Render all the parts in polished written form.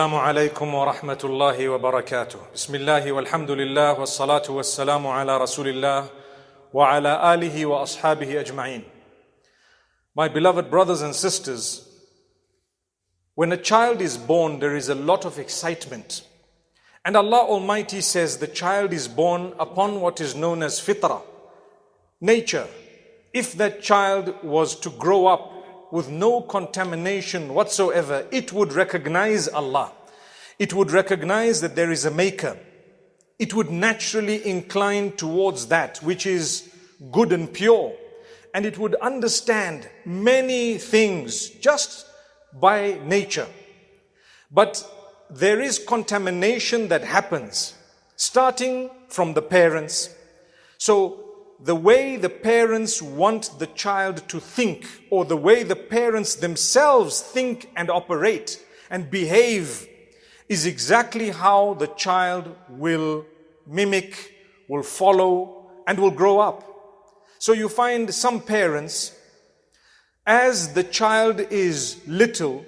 السلام عليكم ورحمة الله وبركاته. بسم الله والحمد لله والصلاة والسلام على رسول الله وعلى آله وأصحابه أجمعين. My beloved brothers and sisters, when a child is born, there is a lot of excitement. And Allah Almighty says the child is born upon what is known as fitrah, nature. If that child was to grow up with no contamination whatsoever, it would recognize Allah. It would recognize that there is a maker. It would naturally incline towards that which is good and pure. And it would understand many things just by nature. But there is contamination that happens, starting from the parents. So the way the parents want the child to think, or the way the parents themselves think and operate and behave, is exactly how the child will mimic, will follow, and will grow up. So you find some parents, as the child is little,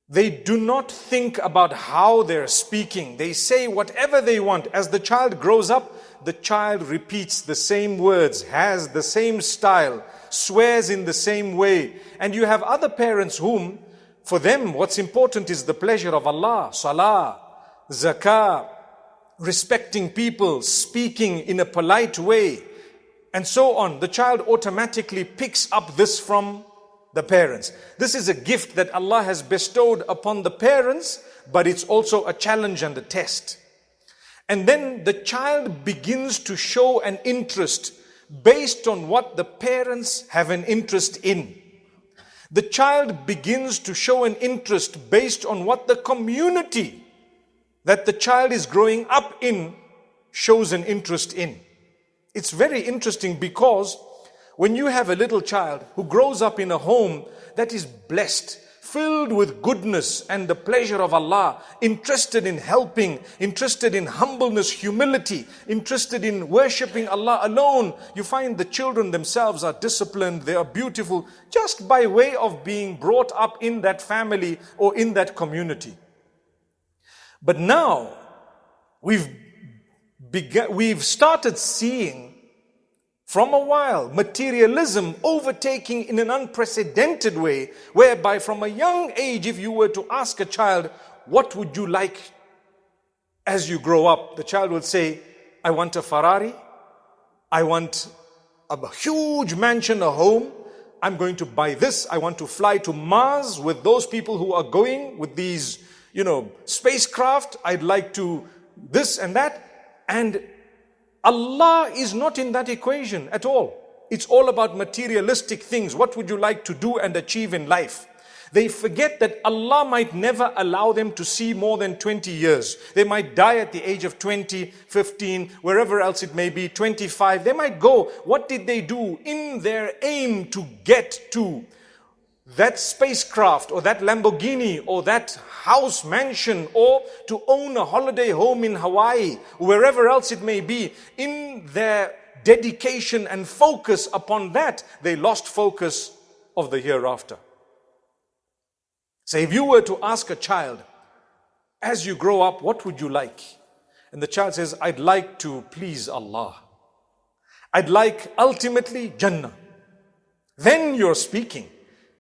they do not think about how they're speaking. They say whatever they want. As the child grows up, the child repeats the same words, has the same style, swears in the same way. And you have other parents whom, for them, what's important is the pleasure of Allah, salah, zakah, respecting people, speaking in a polite way, and so on. The child automatically picks up this from the parents. This is a gift that Allah has bestowed upon the parents, but it's also a challenge and a test. And then the child begins to show an interest based on what the parents have an interest in. The child begins to show an interest based on what the community that the child is growing up in shows an interest in. It's very interesting because when you have a little child who grows up in a home that is blessed, filled with goodness and the pleasure of Allah, interested in helping, interested in humbleness, humility, interested in worshipping Allah alone, you find the children themselves are disciplined, they are beautiful, just by way of being brought up in that family or in that community. But now, we've started seeing from a while materialism overtaking in an unprecedented way, whereby from a young age, if you were to ask a child, what would you like as you grow up? The child would say, I want a Ferrari, I want a huge mansion, a home, I'm going to buy this, I want to fly to Mars with those people who are going with these, spacecraft, I'd like to this and that. And Allah is not in that equation at all. It's all about materialistic things. What would you like to do and achieve in life? They forget that Allah might never allow them to see more than 20 years. They might die at the age of 20, 15, wherever else it may be, 25. They might go. What did they do in their aim to get to that spacecraft or that Lamborghini or that house mansion, or to own a holiday home in Hawaii, wherever else it may be? In their dedication and focus upon that, they lost focus of the hereafter. So if you were to ask a child, as you grow up, what would you like? And the child says, I'd like to please Allah. I'd like ultimately Jannah. Then you're speaking.